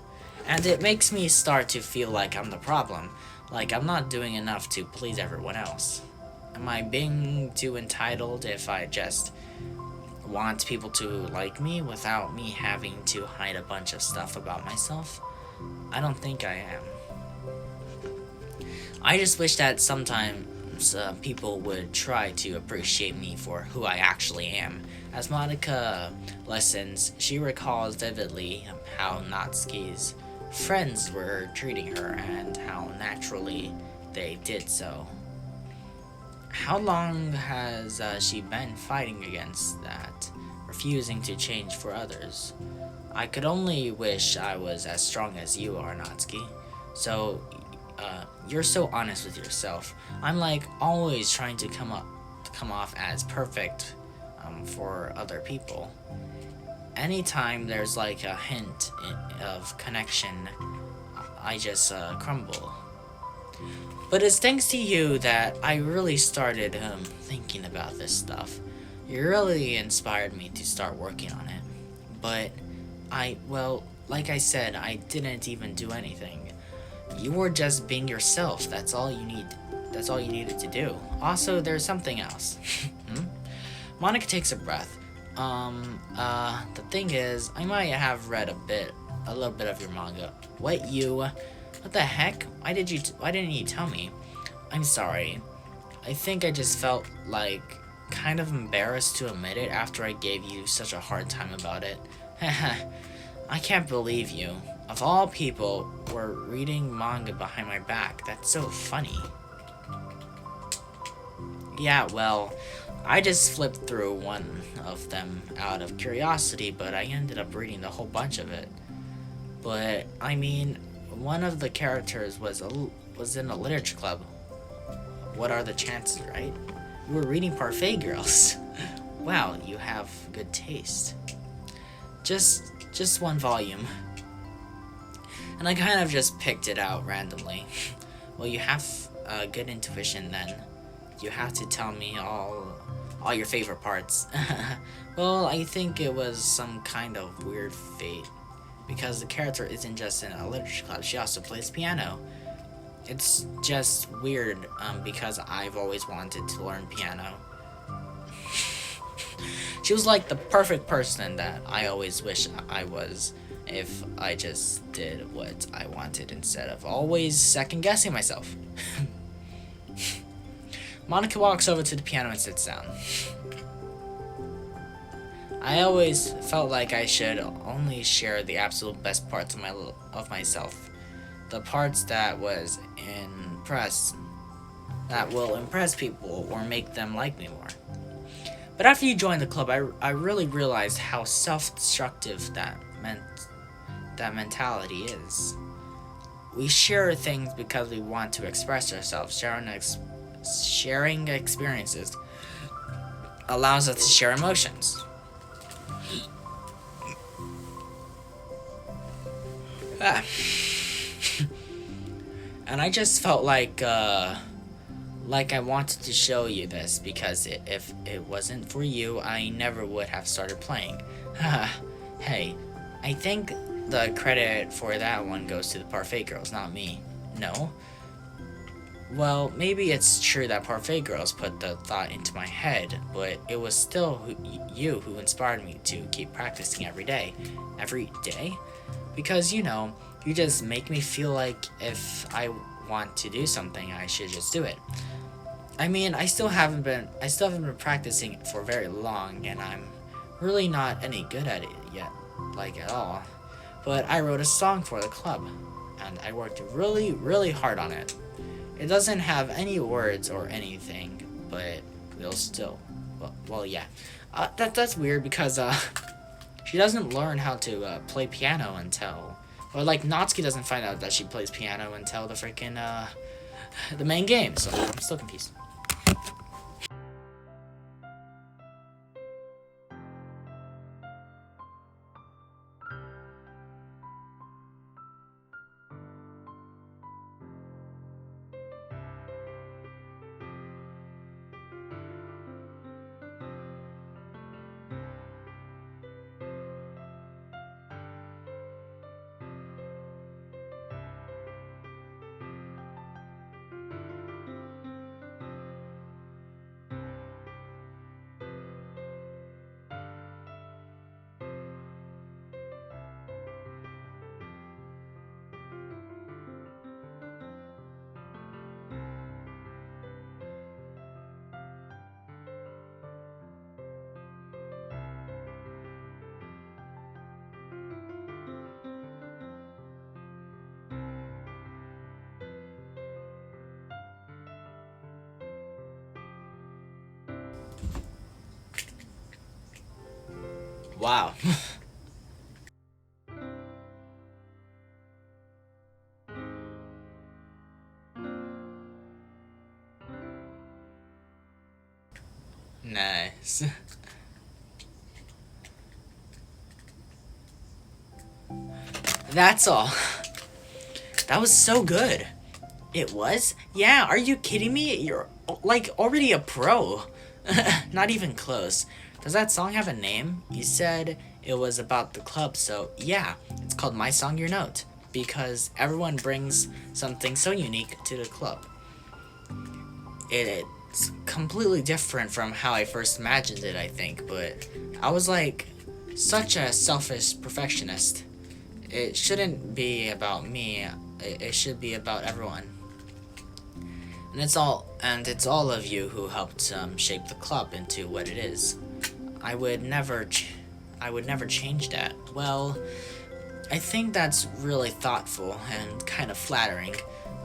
Speaker 1: And it makes me start to feel like I'm the problem, like I'm not doing enough to please everyone else. Am I being too entitled if I just want people to like me without me having to hide a bunch of stuff about myself? I don't think I am. I just wish that sometimes people would try to appreciate me for who I actually am. As Monica listens, she recalls vividly how Natsuki's friends were treating her and how naturally they did so. How long has she been fighting against that, refusing to change for others? I could only wish I was as strong as you are, Natsuki. So, you're so honest with yourself. I'm like always trying to come off as perfect for other people. Anytime there's like a hint of connection, I just crumble. But it's thanks to you that I really started thinking about this stuff. You really inspired me to start working on it. But like I said, I didn't even do anything. You were just being yourself. That's all you needed to do. Also, there's something else. Monica takes a breath. The thing is, I might have read a little bit of your manga. What the heck? Why didn't you tell me? I'm sorry. I think I just felt like kind of embarrassed to admit it after I gave you such a hard time about it. I can't believe you. Of all people, were reading manga behind my back. That's so funny. Yeah, well, I just flipped through one of them out of curiosity, but I ended up reading the whole bunch of it. But, I mean, one of the characters was in a literature club. What are the chances, right? You were reading Parfait Girls. Wow, you have good taste. Just one volume. And I kind of just picked it out randomly. Well, you have good intuition then. You have to tell me all your favorite parts. Well, I think it was some kind of weird fate. Because the character isn't just in a literature club, she also plays piano. It's just weird because I've always wanted to learn piano. She was like the perfect person that I always wish I was if I just did what I wanted instead of always second-guessing myself. Monica walks over to the piano and sits down. I always felt like I should only share the absolute best parts of myself, the parts that will impress people or make them like me more. But after you joined the club, I really realized how self-destructive that mentality is. We share things because we want to express ourselves. Sharing experiences allows us to share emotions. Ah. And I just felt like I wanted to show you this because if it wasn't for you, I never would have started playing. Hey, I think the credit for that one goes to the Parfait Girls, not me. No? Well, maybe it's true that Parfait Girls put the thought into my head, but it was still you who inspired me to keep practicing every day. Every day? Because, you just make me feel like if I want to do something, I should just do it. I mean, I still haven't been practicing for very long, and I'm really not any good at it yet, like at all. But I wrote a song for the club, and I worked really, really hard on it. It doesn't have any words or anything, but we'll still, yeah. That's weird because she doesn't learn how to play piano until, or like Natsuki doesn't find out that she plays piano until the freaking the main game. So I'm still confused. Wow. Nice. That's all. That was so good. It was? Yeah, are you kidding me? You're like already a pro. Not even close. Does that song have a name? You said it was about the club, so yeah, it's called My Song Your Note, because everyone brings something so unique to the club. It's completely different from how I first imagined it, I think, but I was like such a selfish perfectionist. It shouldn't be about me, it should be about everyone. And it's all of you who helped shape the club into what it is. I would never change that. Well, I think that's really thoughtful and kind of flattering.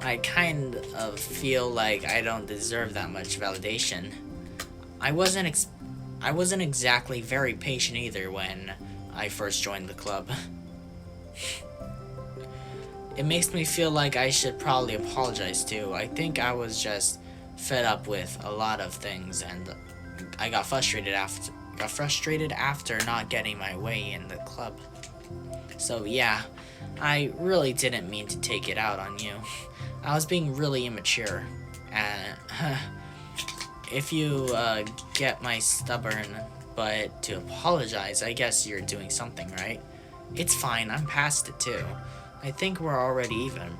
Speaker 1: I kind of feel like I don't deserve that much validation. I wasn't exactly very patient either when I first joined the club. It makes me feel like I should probably apologize too. I think I was just fed up with a lot of things, and I got frustrated after not getting my way in the club. So yeah, I really didn't mean to take it out on you. I was being really immature. If you get my stubborn but to apologize, I guess you're doing something right. It's fine, I'm past it too. I think we're already even,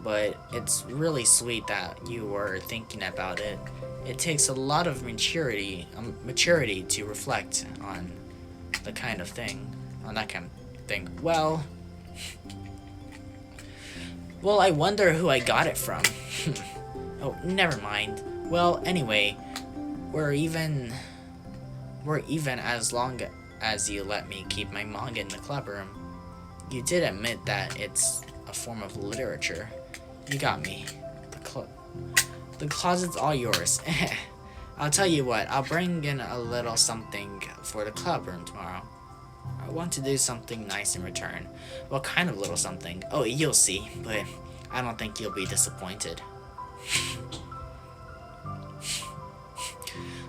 Speaker 1: but it's really sweet that you were thinking about it. It takes a lot of maturity to reflect on that kind of thing. Well, I wonder who I got it from. Oh, never mind. Well, anyway, we're even as long as you let me keep my manga in the club room. You did admit that it's a form of literature. You got me. The closet's all yours. I'll tell you what, I'll bring in a little something for the club room tomorrow. I want to do something nice in return. What kind of little something? Oh, you'll see, but I don't think you'll be disappointed.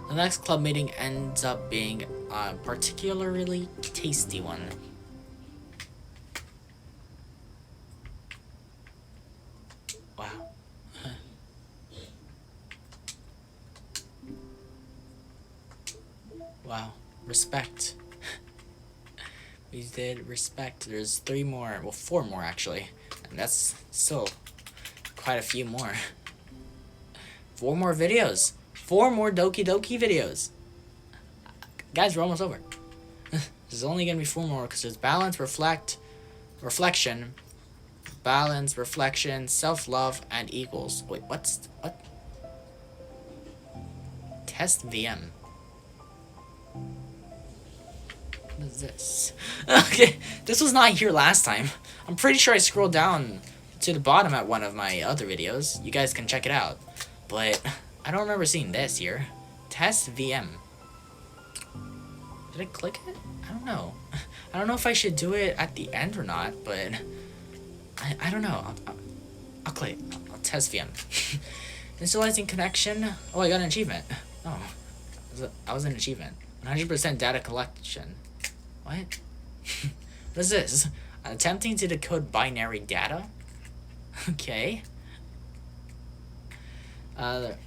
Speaker 1: The next club meeting ends up being a particularly tasty one. Wow. Wow. Respect. We did respect. There's 3 more, well 4 more actually. And that's still quite a few more. 4 more videos. 4 more Doki Doki videos. Guys, we're almost over. There's only gonna be 4 more because there's balance, reflection, balance, reflection, self-love, and equals. Wait, what? Test VM. What is this? Okay, this was not here last time. I'm pretty sure I scrolled down to the bottom at one of my other videos. You guys can check it out. But I don't remember seeing this here. Test VM. Did I click it? I don't know. I don't know if I should do it at the end or not, but I don't know. I'll click. I'll test VM. Initializing connection. Oh, I got an achievement. Oh, I was an achievement. 100% data collection. What? What is this? Attempting to decode binary data? Okay.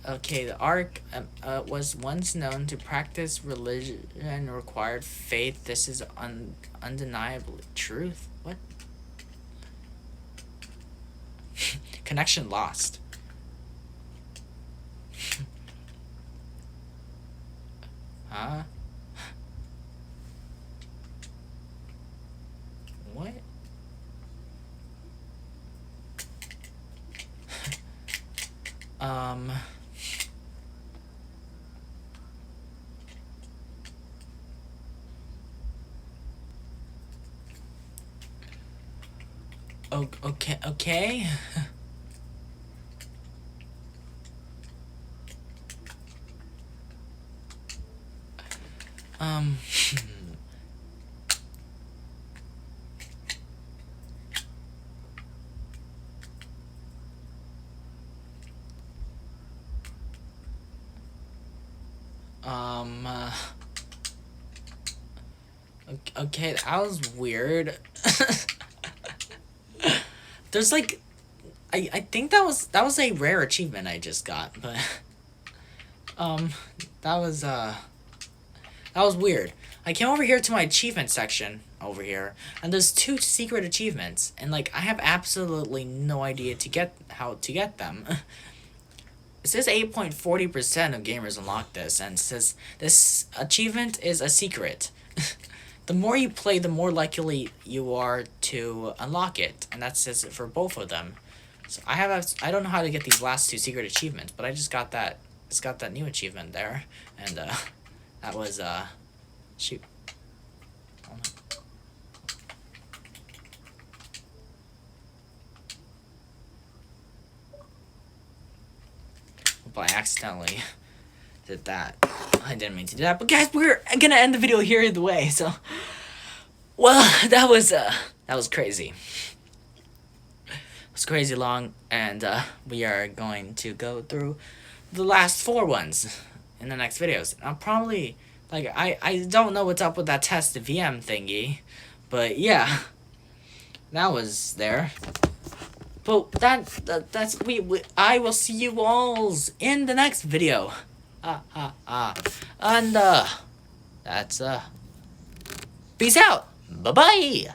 Speaker 1: Okay, the Ark was once known to practice religion and required faith. This is undeniably truth. What? Connection lost. Huh? What? Okay. Okay, that was weird. There's like, I think that was a rare achievement I just got, but that was weird. I came over here to my achievement section over here, and there's 2 secret achievements, and like I have absolutely no idea how to get them. It says 8.40% of gamers unlock this, and it says this achievement is a secret. The more you play, the more likely you are to unlock it, and that says it for both of them. So I don't know how to get these last 2 secret achievements, but I just got that new achievement there, and that was shoot. Oh my. But I accidentally did that. I didn't mean to do that. But guys, we're gonna end the video here either way. So, well, that was crazy. It was crazy long, and we are going to go through the last 4 ones in the next videos. I'll probably I don't know what's up with that test VM thingy, but yeah, that was there. But that's I will see you all in the next video. And that's peace out. Bye bye.